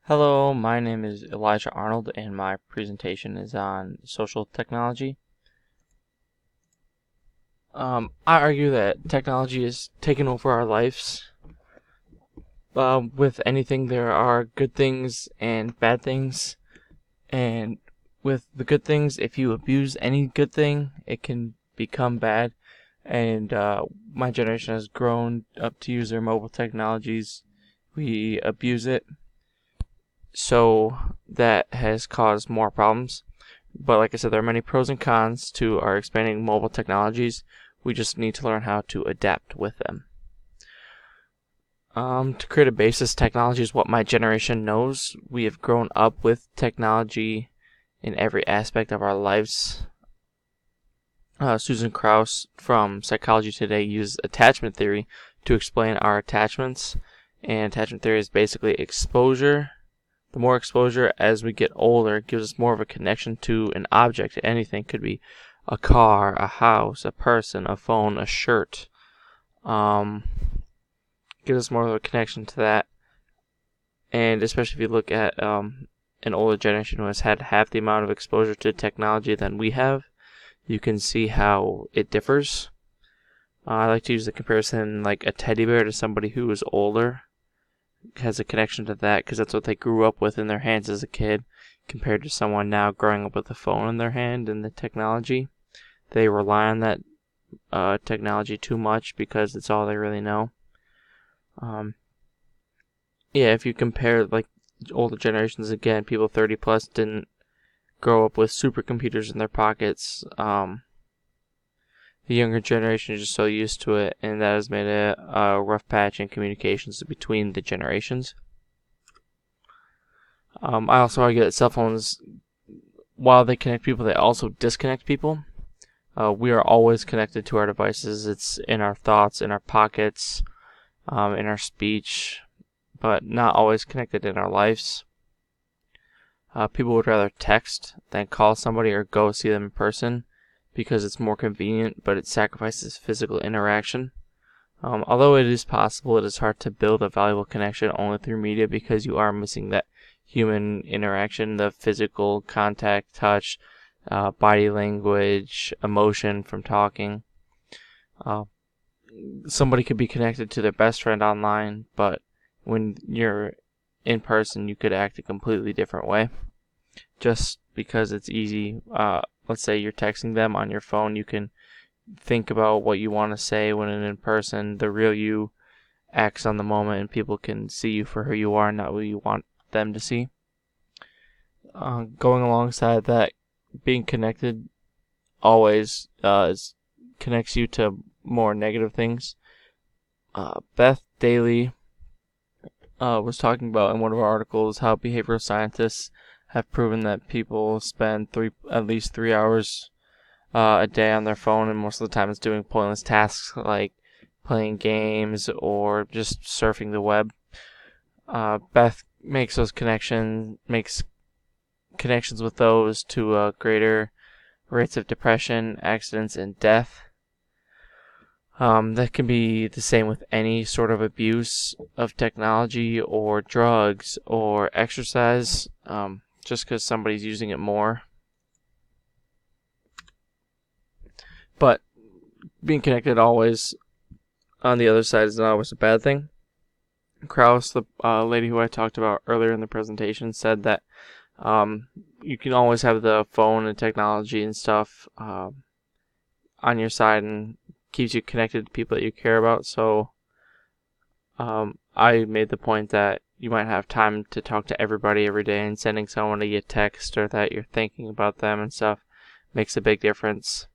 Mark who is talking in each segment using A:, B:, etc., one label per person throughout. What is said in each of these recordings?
A: Hello, my name is Elijah Arnold, and my presentation is on social technology. I argue that technology is taking over our lives. With anything, there are good things and bad things, and with the good things, if you abuse any good thing, it can become bad. And my generation has grown up to use their mobile technologies. We abuse it, so that has caused more problems. But like I said, there are many pros and cons to our expanding mobile technologies. We just need to learn how to adapt with them. To create a basis, technology is what my generation knows. We have grown up with technology in every aspect of our lives. Susan Krauss from Psychology Today used attachment theory to explain our attachments. And attachment theory is basically exposure. The more exposure as we get older gives us more of a connection to an object. Anything could be a car, a house, a person, a phone, a shirt. Gives us more of a connection to that. And especially if you look at an older generation who has had half the amount of exposure to technology than we have, you can see how it differs. I like to use the comparison like a teddy bear to somebody who is older has a connection to that because that's what they grew up with in their hands as a kid, compared to someone now growing up with a phone in their hand and the technology. They rely on that technology too much because it's all they really know. If you compare like older generations, again, people 30 plus didn't grow up with supercomputers in their pockets. The younger generation is just so used to it, and that has made a rough patch in communications between the generations. I also argue that cell phones, while they connect people, they also disconnect people. We are always connected to our devices. It's in our thoughts, in our pockets, in our speech, but not always connected in our lives. People would rather text than call somebody or go see them in person, because it's more convenient, but it sacrifices physical interaction. Although it is possible, it is hard to build a valuable connection only through media because you are missing that human interaction, the physical contact, touch, body language, emotion from talking. Somebody could be connected to their best friend online, but when you're in person, you could act a completely different way. Just because it's easy. Let's say you're texting them on your phone, you can think about what you want to say when in person. The real you acts on the moment, and people can see you for who you are, not who you want them to see. Going alongside that, being connected always connects you to more negative things. Beth Daly was talking about in one of our articles how behavioral scientists have proven that people spend at least 3 hours a day on their phone, and most of the time it's doing pointless tasks like playing games or just surfing the web. Beth makes connections with those to greater rates of depression, accidents, and death. That can be the same with any sort of abuse of technology or drugs or exercise. Just because somebody's using it more. But being connected always on the other side is not always a bad thing. Krauss, the lady who I talked about earlier in the presentation, said that you can always have the phone and technology and stuff on your side and keeps you connected to people that you care about. So I made the point that you might have time to talk to everybody every day, and sending someone a text or that you're thinking about them and stuff makes a big difference.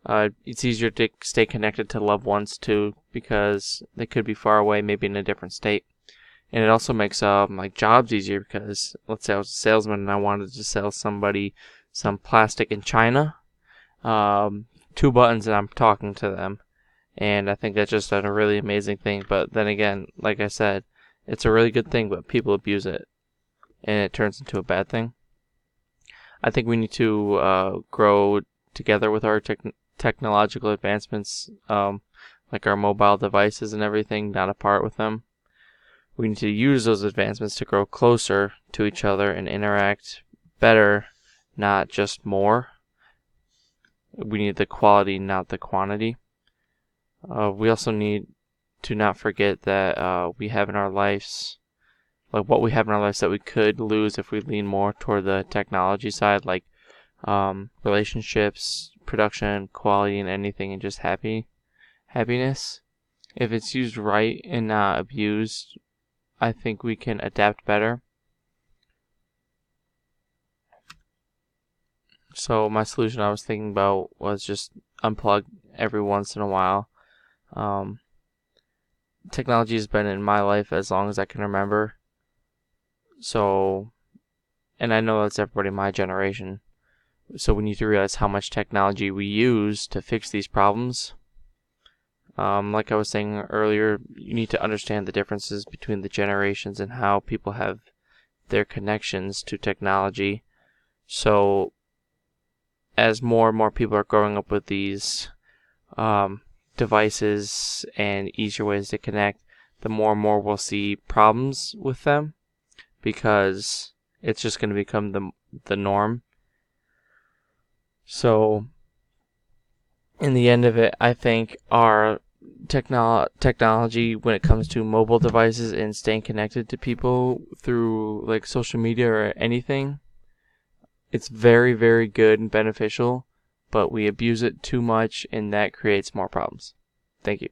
A: It's easier to stay connected to loved ones too, because they could be far away, maybe in a different state. And it also makes like jobs easier, because let's say I was a salesman and I wanted to sell somebody some plastic in China. 2 buttons and I'm talking to them. And I think that's just a really amazing thing. But then again, like I said, it's a really good thing, but people abuse it, and it turns into a bad thing. I think we need to grow together with our technological advancements, like our mobile devices and everything, not apart with them. We need to use those advancements to grow closer to each other and interact better, not just more. We need the quality, not the quantity. We also need to not forget that we have in our lives, like what we have in our lives that we could lose if we lean more toward the technology side, like relationships, production, quality, and anything, and just happiness. If it's used right and not abused, I think we can adapt better. So my solution I was thinking about was just unplug every once in a while. Technology has been in my life as long as I can remember. So, and I know that's everybody in my generation. So we need to realize how much technology we use to fix these problems. Like I was saying earlier, you need to understand the differences between the generations and how people have their connections to technology. So as more and more people are growing up with these devices and easier ways to connect, the more and more we'll see problems with them, because it's just going to become the norm. So in the end of it, I think our technology when it comes to mobile devices and staying connected to people through like social media or anything, it's very, very good and beneficial, but we abuse it too much, and that creates more problems. Thank you.